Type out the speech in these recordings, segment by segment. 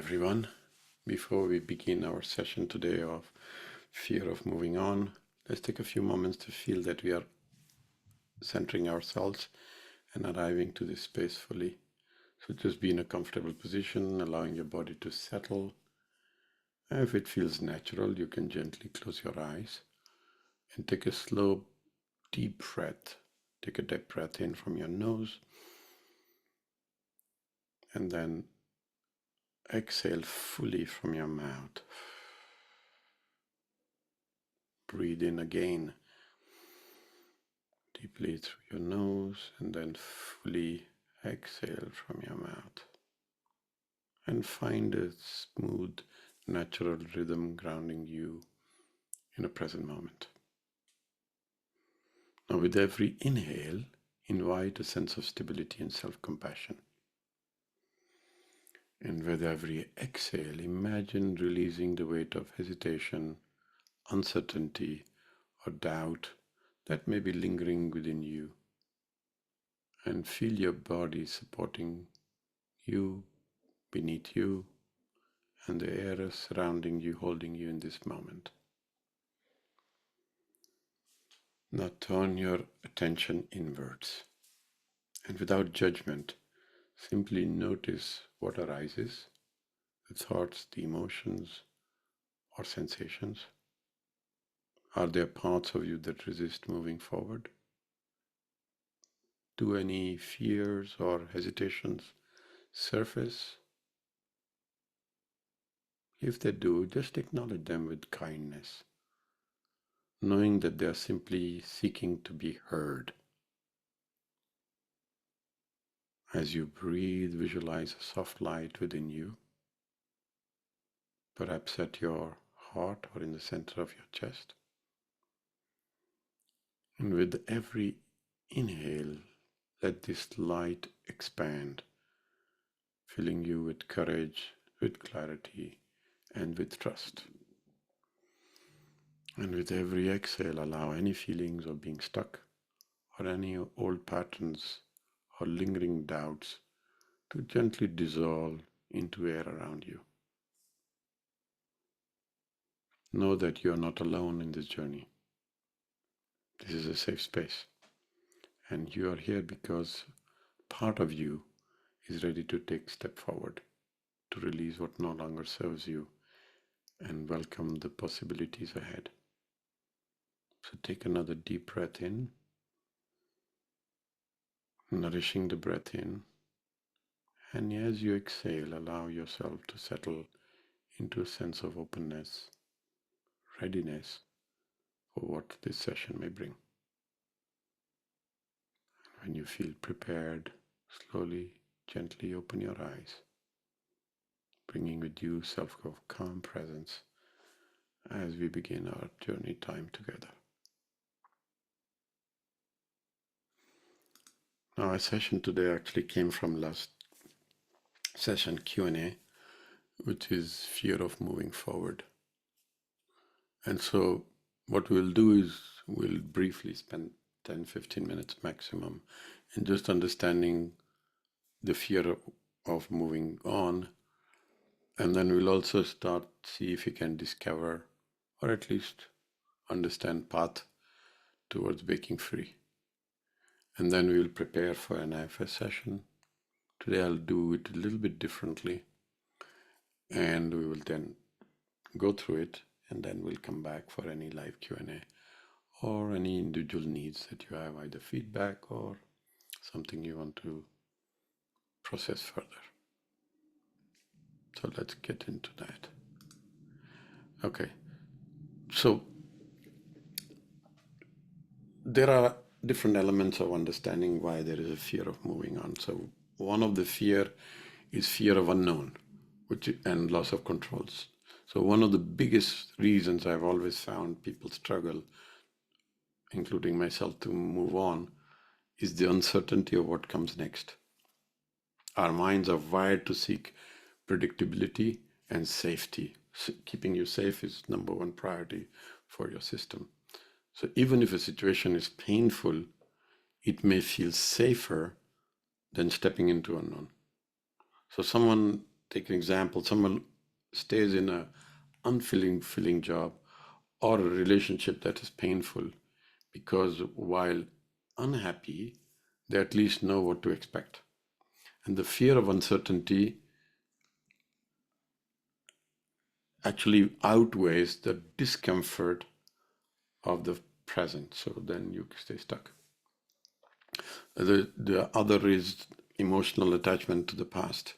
everyone. Before we begin our session today of fear of moving on, let's take a few moments to feel that we are centering ourselves and arriving to this space fully. So just be in a comfortable position, allowing your body to settle. If it feels natural, you can gently close your eyes and take a slow, deep breath. Take a deep breath in from your nose and then exhale fully from your mouth. Breathe in again, deeply through your nose, and then fully exhale from your mouth. And find a smooth, natural rhythm grounding you in a present moment. Now, with every inhale, invite a sense of stability and self-compassion. And with every exhale, imagine releasing the weight of hesitation, uncertainty, or doubt that may be lingering within you. And feel your body supporting you, beneath you, and the air surrounding you, holding you in this moment. Now turn your attention inwards, and without judgment, simply notice what arises, the thoughts, the emotions, or sensations. Are there parts of you that resist moving forward? Do any fears or hesitations surface? If they do, just acknowledge them with kindness, knowing that they are simply seeking to be heard. As you breathe, visualize a soft light within you, perhaps at your heart or in the center of your chest. And with every inhale, let this light expand, filling you with courage, with clarity, and with trust. And with every exhale, allow any feelings of being stuck or any old patterns or lingering doubts to gently dissolve into air around you. Know that you are not alone in this journey. This is a safe space, and you are here because part of you is ready to take a step forward, to release what no longer serves you and welcome the possibilities ahead. So take another deep breath in, nourishing the breath in, and as you exhale, allow yourself to settle into a sense of openness, readiness for what this session may bring. When you feel prepared, slowly, gently open your eyes, bringing with you self-calm presence as we begin our journey time together. Now, our session today actually came from last session Q&A, which is fear of moving forward. And so what we'll do is we'll briefly spend 10-15 minutes maximum in just understanding the fear of moving on. And then we'll also see if we can discover or at least understand path towards breaking free. And then we will prepare for an IFS session. Today I'll do it a little bit differently, and we will then go through it, and then we'll come back for any live Q&A or any individual needs that you have, either feedback or something you want to process further. So let's get into that. Okay, so there are different elements of understanding why there is a fear of moving on. So one of the fear is fear of unknown, and loss of controls. So one of the biggest reasons I've always found people struggle, including myself, to move on is the uncertainty of what comes next. Our minds are wired to seek predictability and safety. So keeping you safe is number one priority for your system. So even if a situation is painful, it may feel safer than stepping into unknown. So someone take an example, someone stays in a unfulfilling job or a relationship that is painful because while unhappy, they at least know what to expect. And the fear of uncertainty actually outweighs the discomfort of the present. So then you stay stuck. The other is emotional attachment to the past.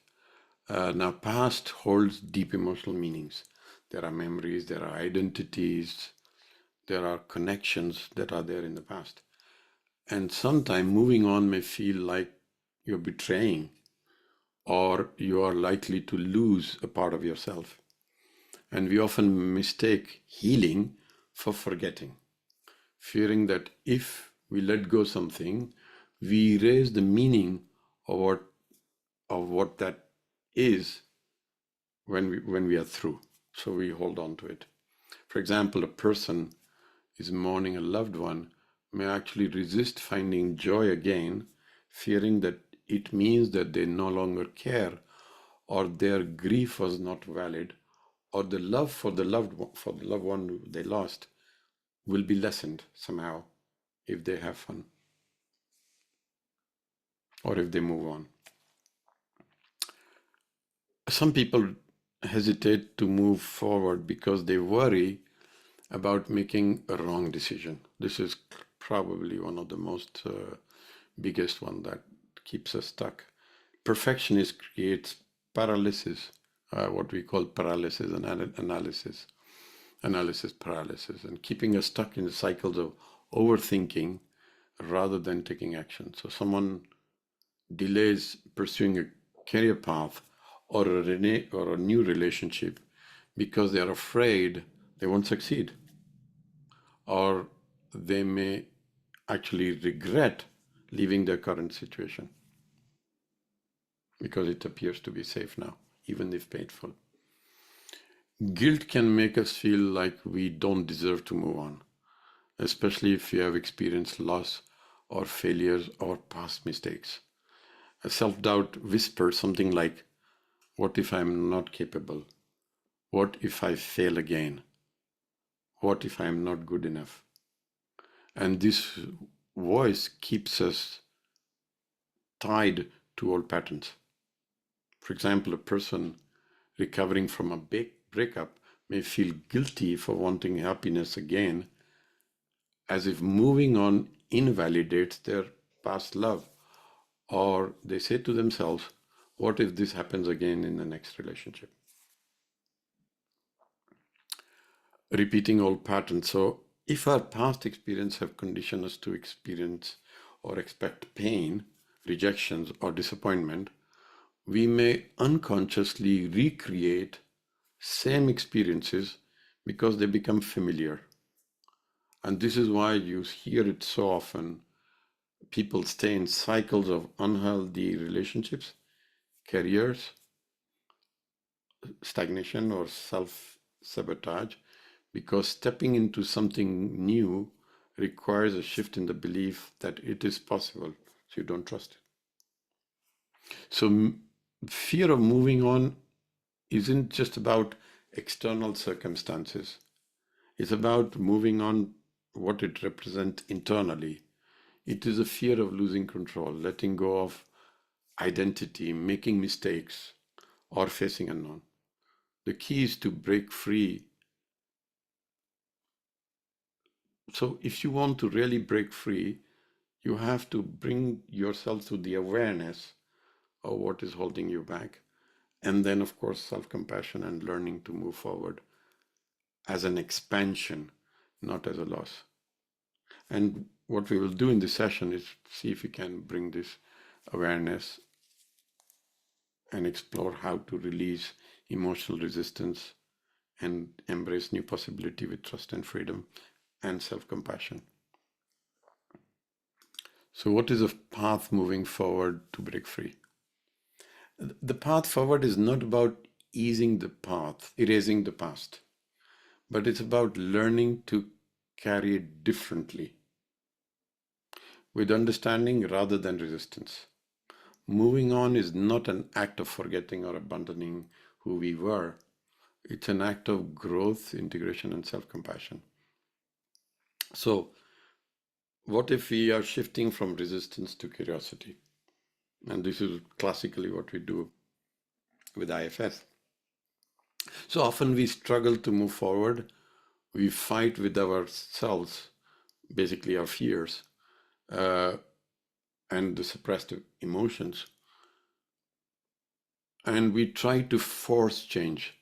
Now, past holds deep emotional meanings. There are memories, there are identities, there are connections that are there in the past. And sometimes moving on may feel like you're betraying or you are likely to lose a part of yourself. And we often mistake healing for forgetting, fearing that if we let go something, we erase the meaning of what that is when we are through. So we hold on to it. For example, a person is mourning a loved one may actually resist finding joy again, fearing that it means that they no longer care, or their grief was not valid, or the love for the loved one they lost will be lessened somehow if they have fun or if they move on. Some people hesitate to move forward because they worry about making a wrong decision. This is probably one of the most biggest one that keeps us stuck. Perfectionist creates paralysis, what we call paralysis and analysis paralysis, and keeping us stuck in the cycles of overthinking rather than taking action. So someone delays pursuing a career path or a new relationship because they are afraid they won't succeed, or they may actually regret leaving their current situation because it appears to be safe now, even if painful. Guilt can make us feel like we don't deserve to move on, especially if we have experienced loss or failures or past mistakes. A self-doubt whispers something like, what if I'm not capable? What if I fail again? What if I'm not good enough? And this voice keeps us tied to old patterns. For example, a person recovering from a big breakup may feel guilty for wanting happiness again, as if moving on invalidates their past love. Or they say to themselves, what if this happens again in the next relationship? Repeating old patterns. So if our past experience have conditioned us to experience or expect pain, rejections, or disappointment, we may unconsciously recreate same experiences because they become familiar. And this is why you hear it so often. People stay in cycles of unhealthy relationships, careers, stagnation, or self-sabotage, because stepping into something new requires a shift in the belief that it is possible, so you don't trust it. So fear of moving on isn't just about external circumstances. It's about moving on what it represents internally. It is a fear of losing control, letting go of identity, making mistakes, or facing unknown. The key is to break free. So if you want to really break free, you have to bring yourself to the awareness of what is holding you back. And then, of course, self-compassion and learning to move forward as an expansion, not as a loss. And what we will do in this session is see if we can bring this awareness and explore how to release emotional resistance and embrace new possibility with trust and freedom and self-compassion. So what is a path moving forward to break free? The path forward is not about erasing the past, but it's about learning to carry it differently with understanding rather than resistance. Moving on is not an act of forgetting or abandoning who we were. It's an act of growth, integration, and self-compassion. So, what if we are shifting from resistance to curiosity? And this is classically what we do with IFS. So often we struggle to move forward. We fight with ourselves, basically our fears, uh, and the suppressed emotions. And we try to force change.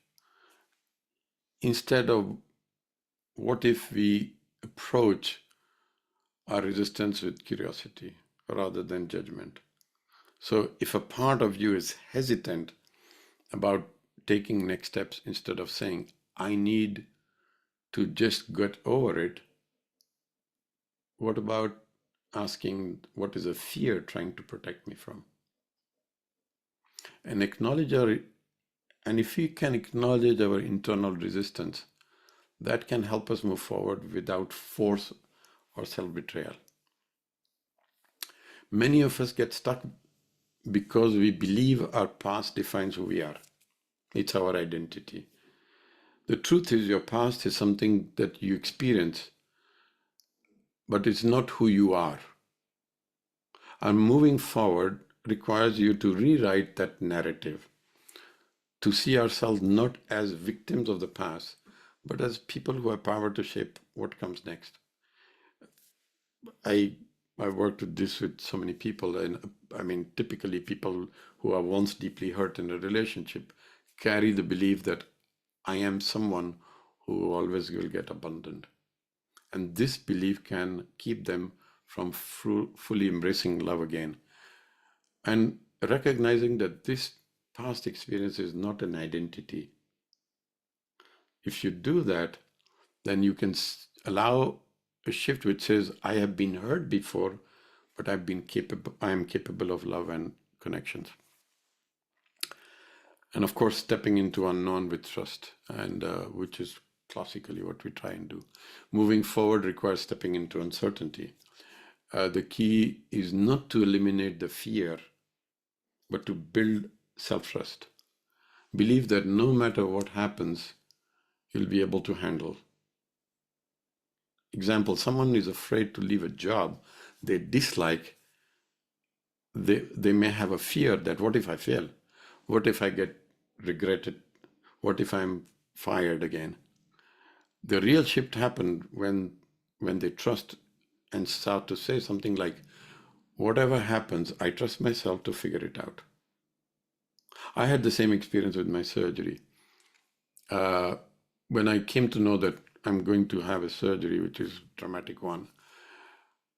Instead of, what if we approach our resistance with curiosity rather than judgment? So if a part of you is hesitant about taking next steps, instead of saying, I need to just get over it, what about asking, what is a fear trying to protect me from? And and if we can acknowledge our internal resistance, that can help us move forward without force or self-betrayal. Many of us get stuck because we believe our past defines who we are. It's our identity. The truth is, your past is something that you experience, but it's not who you are. And moving forward requires you to rewrite that narrative, to see ourselves not as victims of the past, but as people who have power to shape what comes next. I've worked with this with so many people, and I mean, typically people who are once deeply hurt in a relationship carry the belief that I am someone who always will get abandoned. And this belief can keep them from fully embracing love again. And recognizing that this past experience is not an identity. If you do that, then you can allow a shift which says, I have been hurt before, but I am capable of love and connections. And of course, stepping into unknown with trust, and which is classically what we try and do. Moving forward requires stepping into uncertainty. The key is not to eliminate the fear, but to build self-trust. Believe that no matter what happens, you'll be able to handle. Example, someone is afraid to leave a job they dislike. They may have a fear that, what if I fail? What if I get regretted? What if I'm fired again? The real shift happened when they trust and start to say something like, whatever happens, I trust myself to figure it out. I had the same experience with my surgery. When I came to know that I'm going to have a surgery, which is a dramatic one,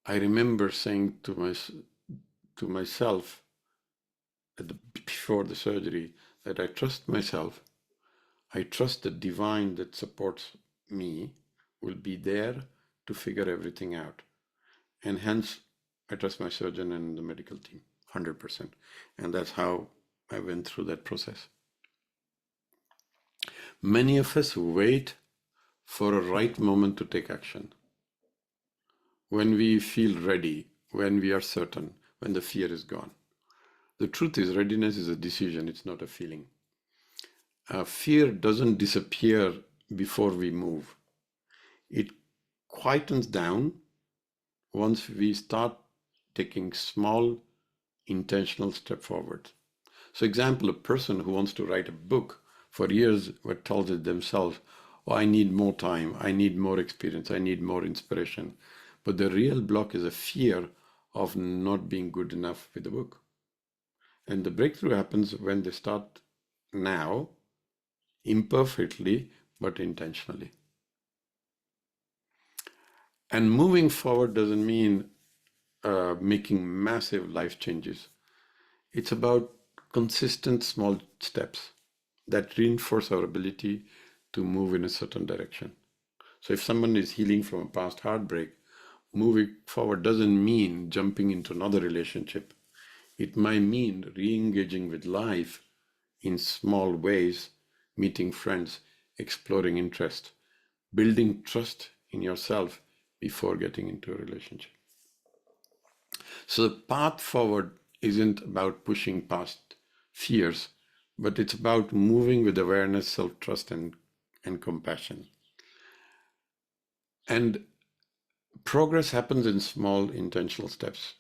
I remember saying to myself before the surgery that I trust myself. I trust the divine that supports me will be there to figure everything out. And hence, I trust my surgeon and the medical team 100%. And that's how I went through that process. Many of us wait for a right moment to take action. When we feel ready, when we are certain, when the fear is gone. The truth is, readiness is a decision, it's not a feeling. Fear doesn't disappear before we move. It quietens down once we start taking small, intentional step forward. So example, a person who wants to write a book for years but tells it themselves, oh, I need more time, I need more experience, I need more inspiration. But the real block is a fear of not being good enough with the book. And the breakthrough happens when they start now, imperfectly, but intentionally. And moving forward doesn't mean making massive life changes. It's about consistent small steps that reinforce our ability to move in a certain direction. So if someone is healing from a past heartbreak, moving forward doesn't mean jumping into another relationship. It might mean re-engaging with life in small ways, meeting friends, exploring interest, building trust in yourself before getting into a relationship. So the path forward isn't about pushing past fears, but it's about moving with awareness, self-trust, and compassion. And progress happens in small intentional steps.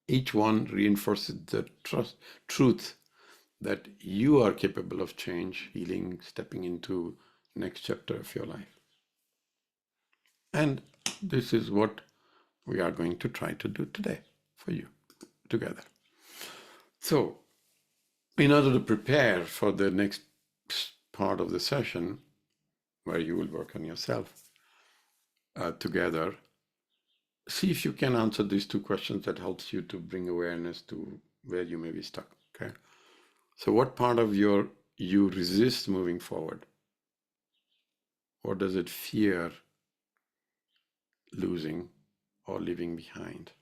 Each one reinforces the truth that you are capable of change, healing, stepping into the next chapter of your life. And this is what we are going to try to do today for you together. So, in order to prepare for the next part of the session, where you will work on yourself together, see if you can answer these two questions that helps you to bring awareness to where you may be stuck. Okay. So what part of you resist moving forward? What does it fear losing or leaving behind?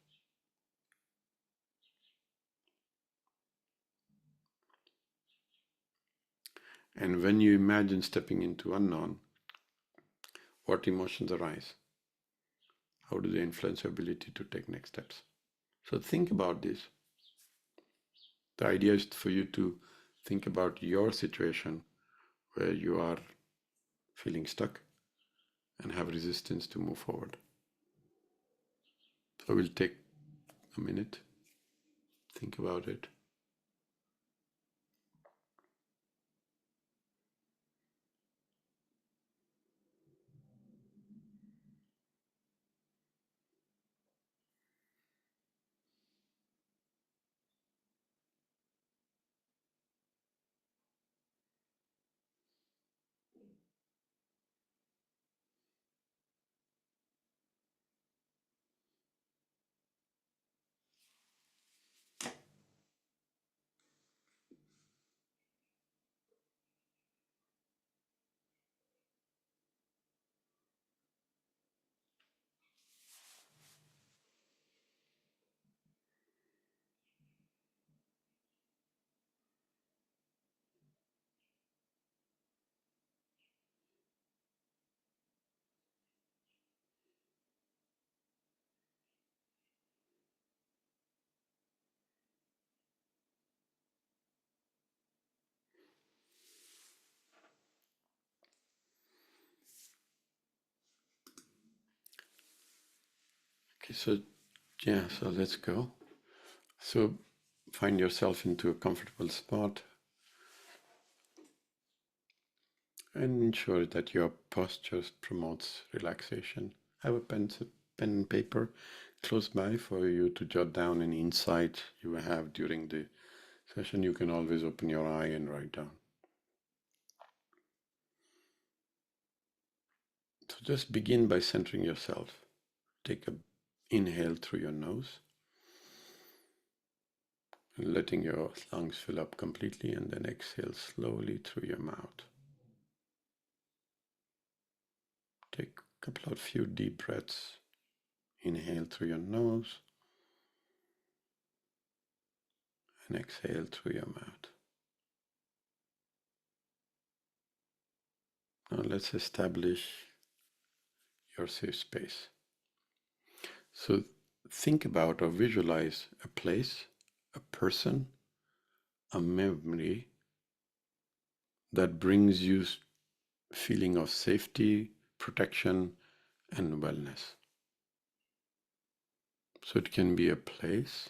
And when you imagine stepping into unknown, what emotions arise? How do they influence your ability to take next steps? So think about this. The idea is for you to think about your situation where you are feeling stuck and have resistance to move forward. So we'll take a minute, think about it. Okay, so yeah, so let's go. So find yourself into a comfortable spot and ensure that your posture promotes relaxation. Have a pen and paper close by for you to jot down any insight you have during the session. You can always open your eye and write down. So just begin by centering yourself. Take a inhale through your nose, letting your lungs fill up completely, and then exhale slowly through your mouth. Take a couple of few deep breaths. Inhale through your nose and exhale through your mouth. Now let's establish your safe space. So think about or visualize a place, a person, a memory that brings you feeling of safety, protection, and wellness. So it can be a place,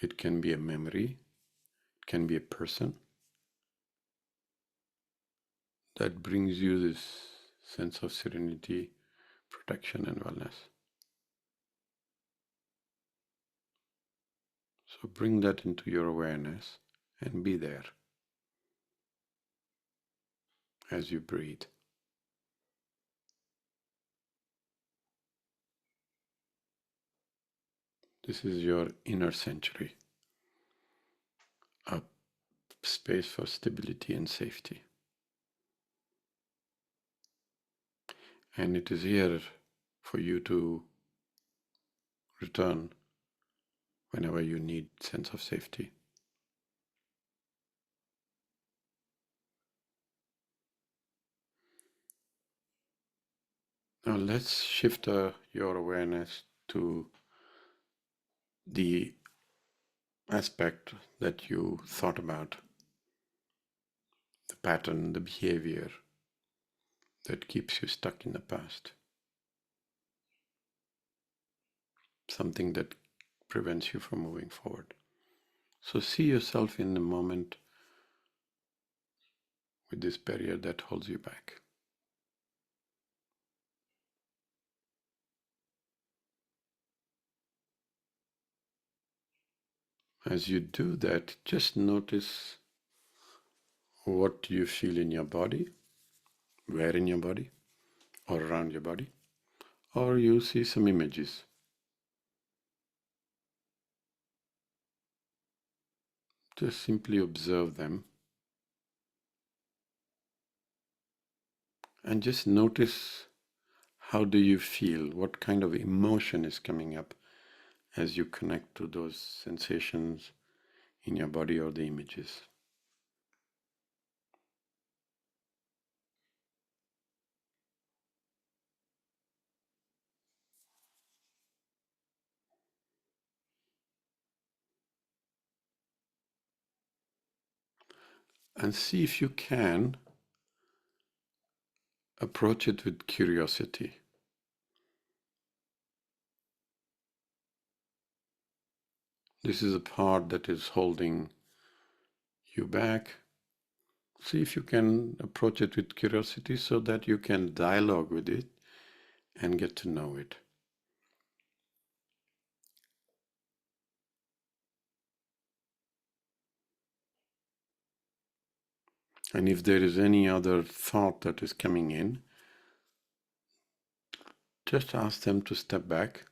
it can be a memory, it can be a person that brings you this sense of serenity, protection, and wellness. So bring that into your awareness and be there as you breathe. This is your inner sanctuary, a space for stability and safety. And it is here for you to return whenever you need sense of safety. Now let's shift your awareness to the aspect that you thought about, the pattern, the behavior that keeps you stuck in the past, something that prevents you from moving forward. So see yourself in the moment with this barrier that holds you back. As you do that, just notice what you feel in your body, where in your body, or around your body, or you see some images. Just simply observe them and just notice, how do you feel? What kind of emotion is coming up as you connect to those sensations in your body or the images? And see if you can approach it with curiosity. This is a part that is holding you back. See if you can approach it with curiosity so that you can dialogue with it and get to know it. And if there is any other thought that is coming in, just ask them to step back,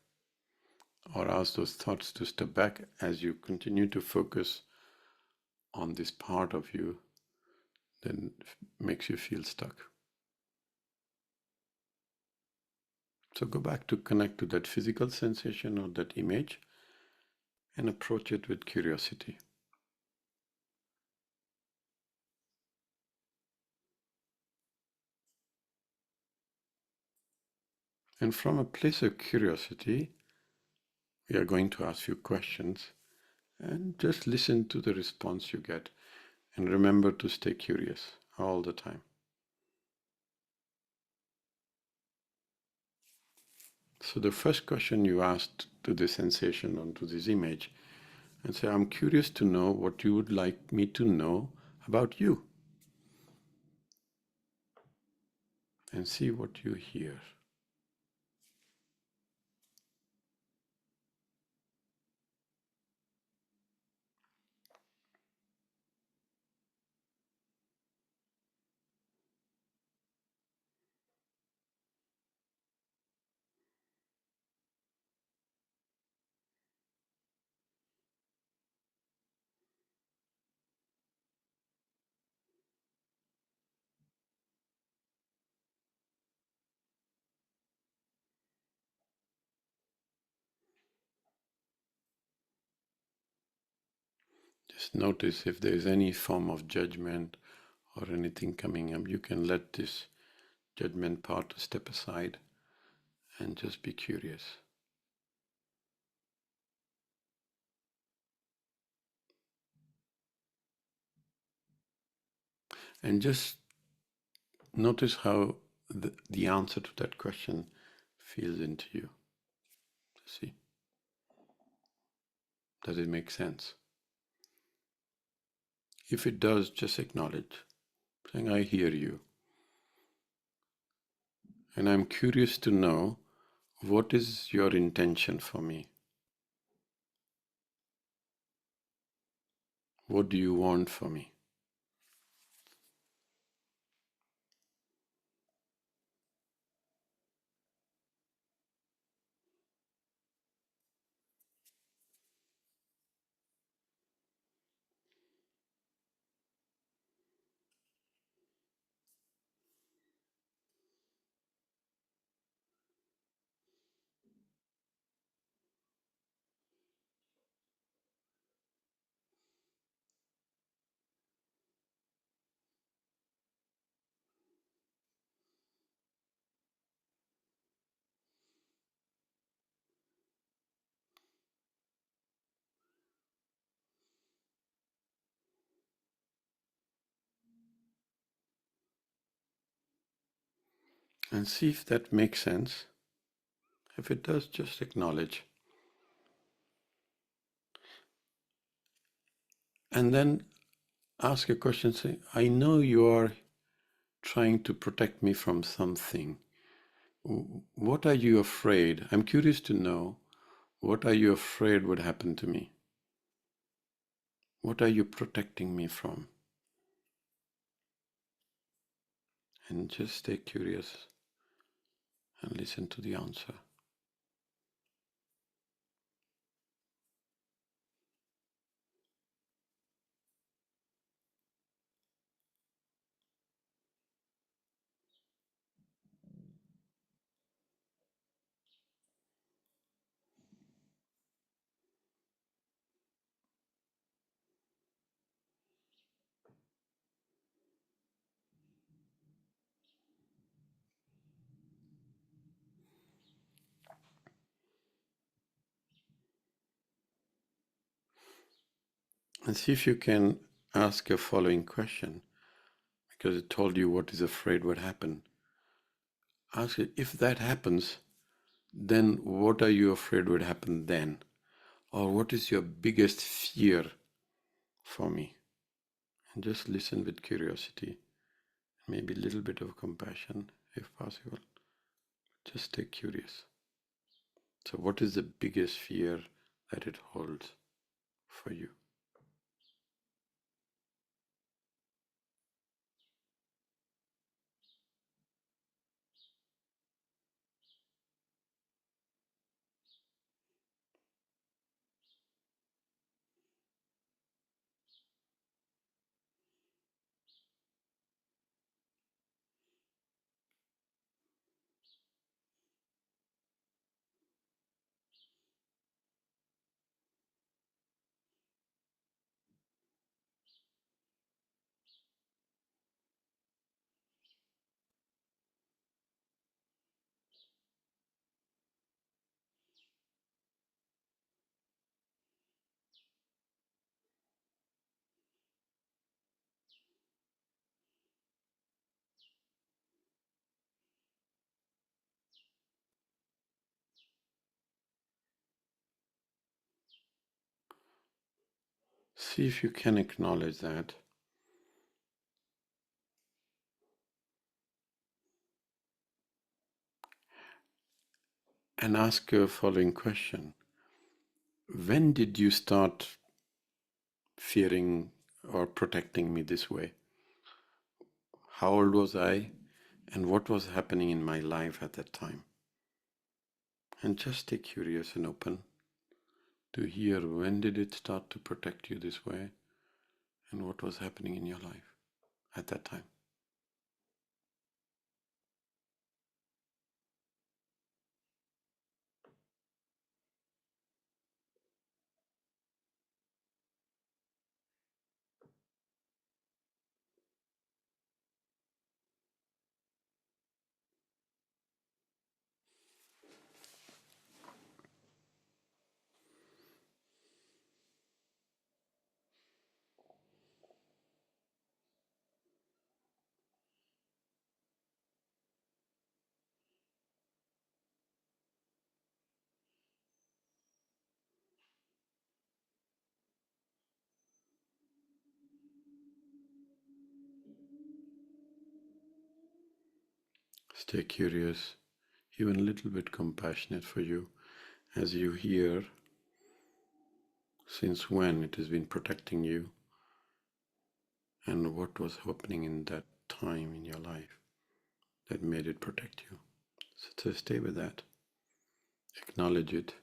or ask those thoughts to step back as you continue to focus on this part of you that makes you feel stuck. So go back to connect to that physical sensation or that image and approach it with curiosity. And from a place of curiosity, we are going to ask you questions and just listen to the response you get. And remember to stay curious all the time. So the first question you asked to the sensation or to this image, and say, I'm curious to know what you would like me to know about you. And see what you hear. Just notice if there is any form of judgment or anything coming up. You can let this judgment part step aside and just be curious. And just notice how the answer to that question feels into you. See, does it make sense? If it does, just acknowledge, saying, I hear you. And I'm curious to know, what is your intention for me? What do you want for me? and see if that makes sense. If it does, just acknowledge. And then ask a question, say, I know you are trying to protect me from something. What are you afraid? I'm curious to know, what are you afraid would happen to me? What are you protecting me from? And just stay curious and listen to the answer. And see if you can ask a following question, because it told you what is afraid would happen. Ask it, if that happens, then what are you afraid would happen then? Or what is your biggest fear for me? And just listen with curiosity, maybe a little bit of compassion if possible. Just stay curious. So, what is the biggest fear that it holds for you? See if you can acknowledge that. And ask a following question. When did you start fearing or protecting me this way? How old was I? And what was happening in my life at that time? And just stay curious and open to hear, when did it start to protect you this way? And what was happening in your life at that time? Stay curious, even a little bit compassionate for you as you hear since when it has been protecting you and what was happening in that time in your life that made it protect you. So stay with that, acknowledge it.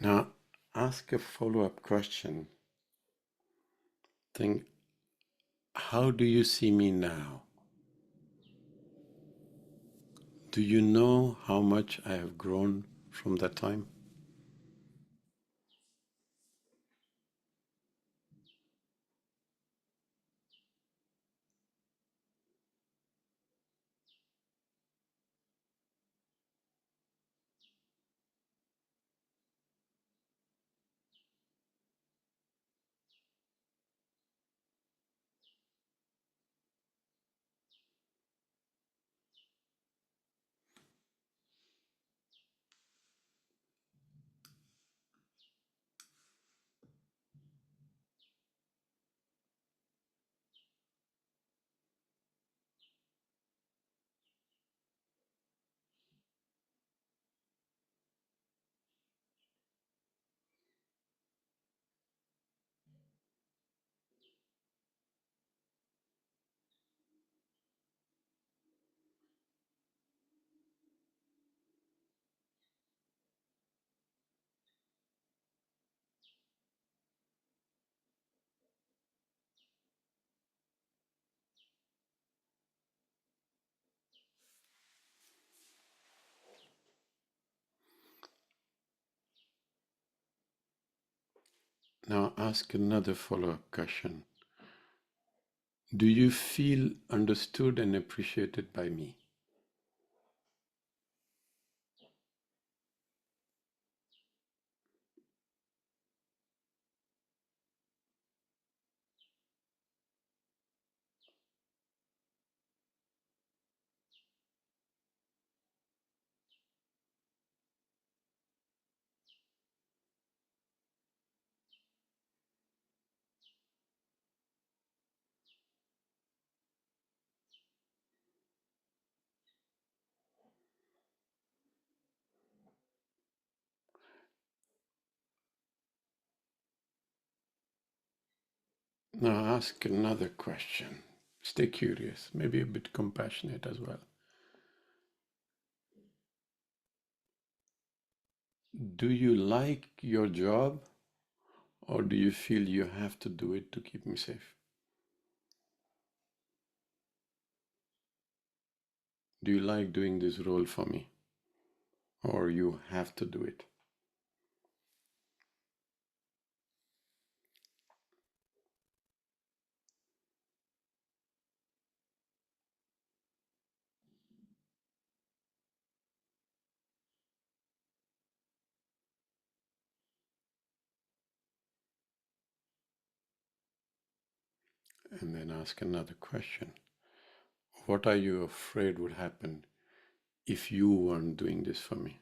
Now, ask a follow-up question. Think, how do you see me now? Do you know how much I have grown from that time? Now ask another follow-up question. Do you feel understood and appreciated by me? Now ask another question. Stay curious, maybe a bit compassionate as well. Do you like your job, or do you feel you have to do it to keep me safe? Do you like doing this role for me, or you have to do it? And then ask another question. What are you afraid would happen if you weren't doing this for me?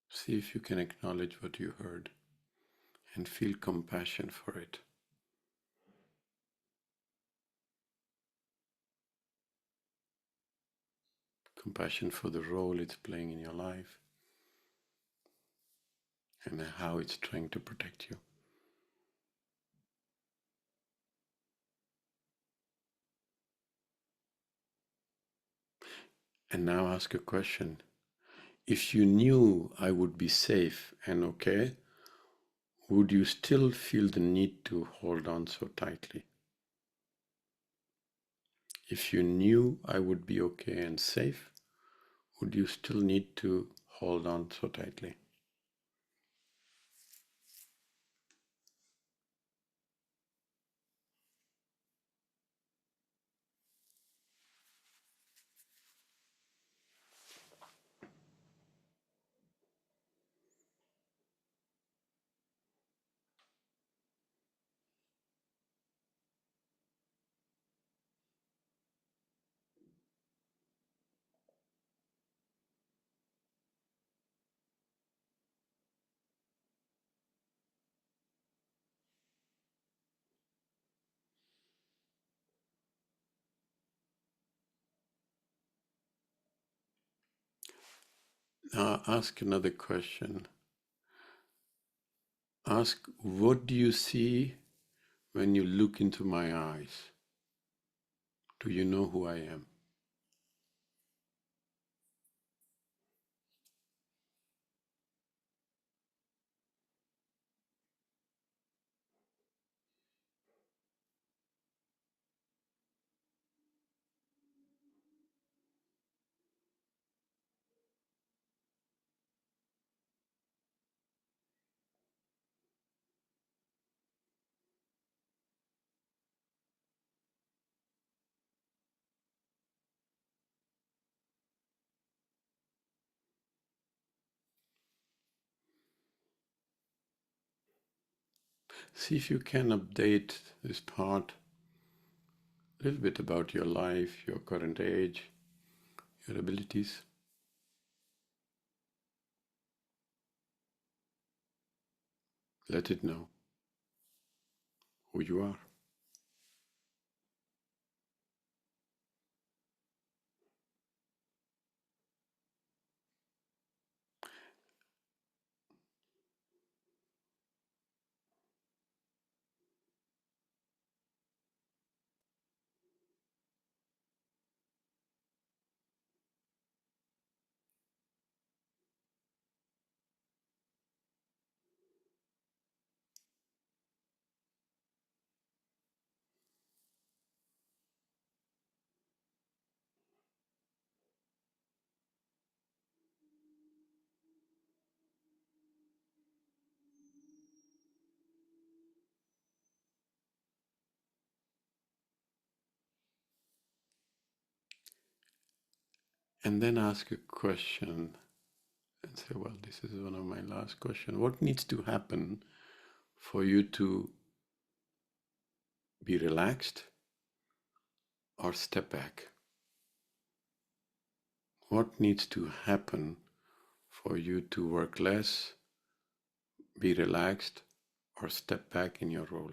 See if you can acknowledge what you heard and feel compassion for it. Compassion for the role it's playing in your life and how it's trying to protect you. And now ask a question. If you knew I would be safe and okay, would you still feel the need to hold on so tightly? If you knew I would be okay and safe, would you still need to hold on so tightly? Now ask another question. Ask, what do you see when you look into my eyes? Do you know who I am? See if you can update this part a little bit about your life, your current age, your abilities. Let it know who you are. And then ask a question and say, well, this is one of my last questions. What needs to happen for you to be relaxed or step back? What needs to happen for you to work less, be relaxed, or step back in your role?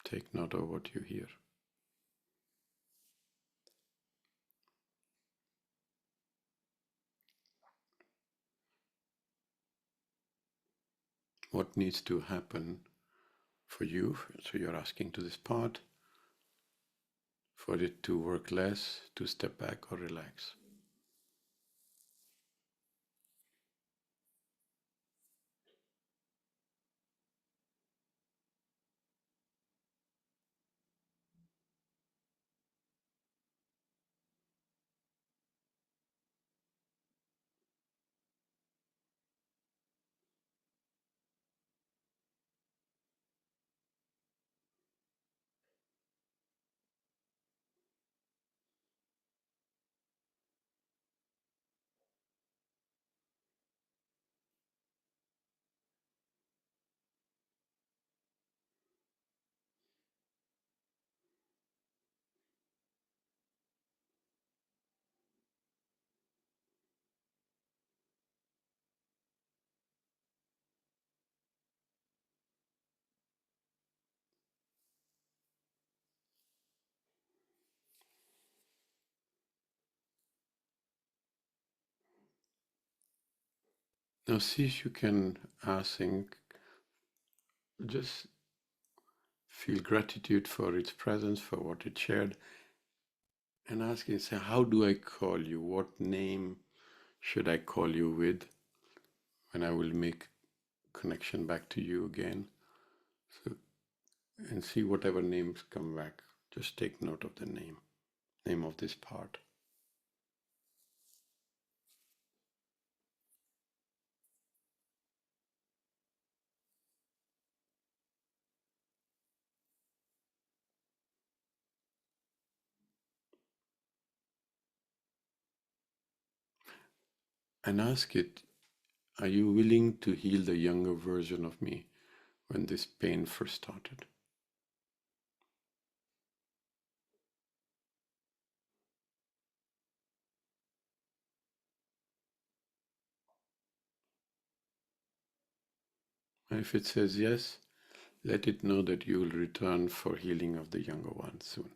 Take note of what you hear. What needs to happen for you? So you're asking to this part for it to work less, to step back or relax. Now see if you can just feel gratitude for its presence, for what it shared, and asking, say, how do I call you? What name should I call you with when I will make connection back to you again? So, and see whatever names come back. Just take note of the name of this part. And ask it, are you willing to heal the younger version of me when this pain first started? And if it says yes, let it know that you will return for healing of the younger one soon.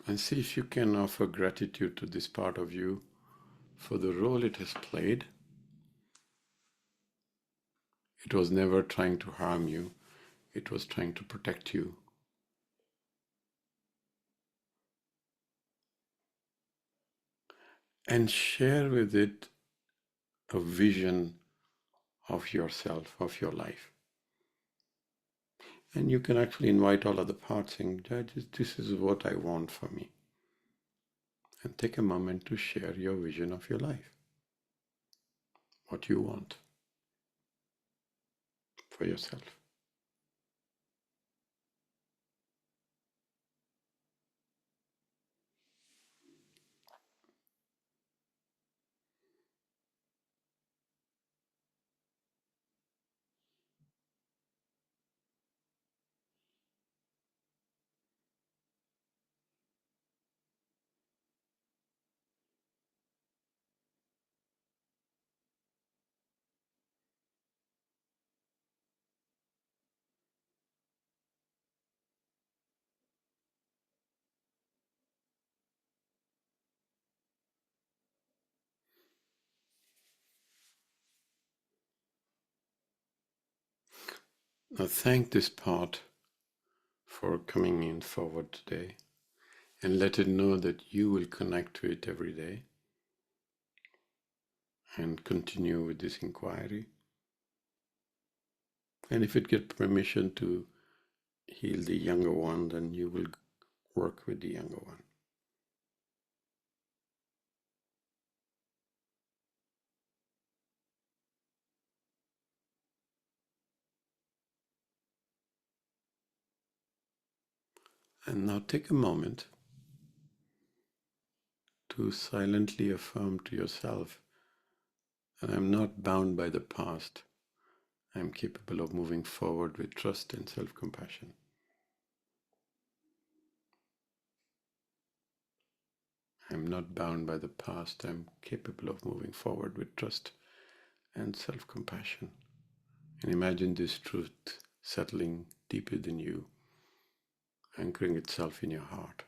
And see if you can offer gratitude to this part of you for the role it has played. It was never trying to harm you, it was trying to protect you. And share with it a vision of yourself, of your life. And you can actually invite all other parts saying, Judges, this is what I want for me. And take a moment to share your vision of your life, what you want for yourself. Now thank this part for coming in forward today, and let it know that you will connect to it every day and continue with this inquiry. And if it gets permission to heal the younger one, then you will work with the younger one. And now take a moment to silently affirm to yourself that I'm not bound by the past. I'm capable of moving forward with trust and self-compassion. I'm not bound by the past. I'm capable of moving forward with trust and self-compassion. And imagine this truth settling deep within you, anchoring itself in your heart.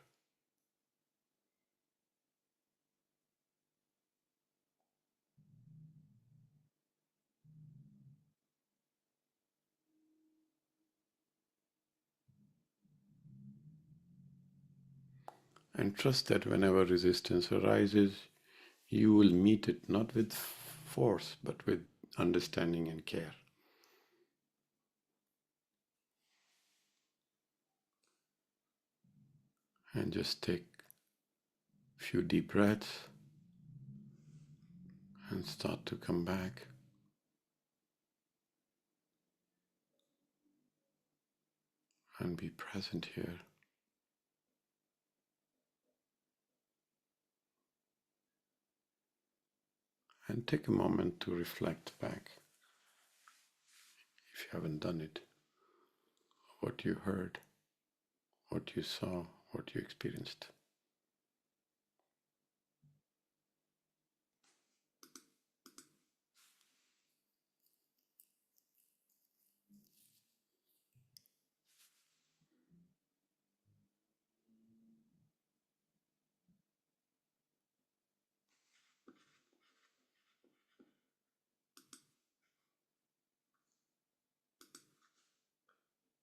And trust that whenever resistance arises, you will meet it not with force, but with understanding and care. And just take a few deep breaths and start to come back. And be present here. And take a moment to reflect back, if you haven't done it, what you heard, what you saw, what you experienced.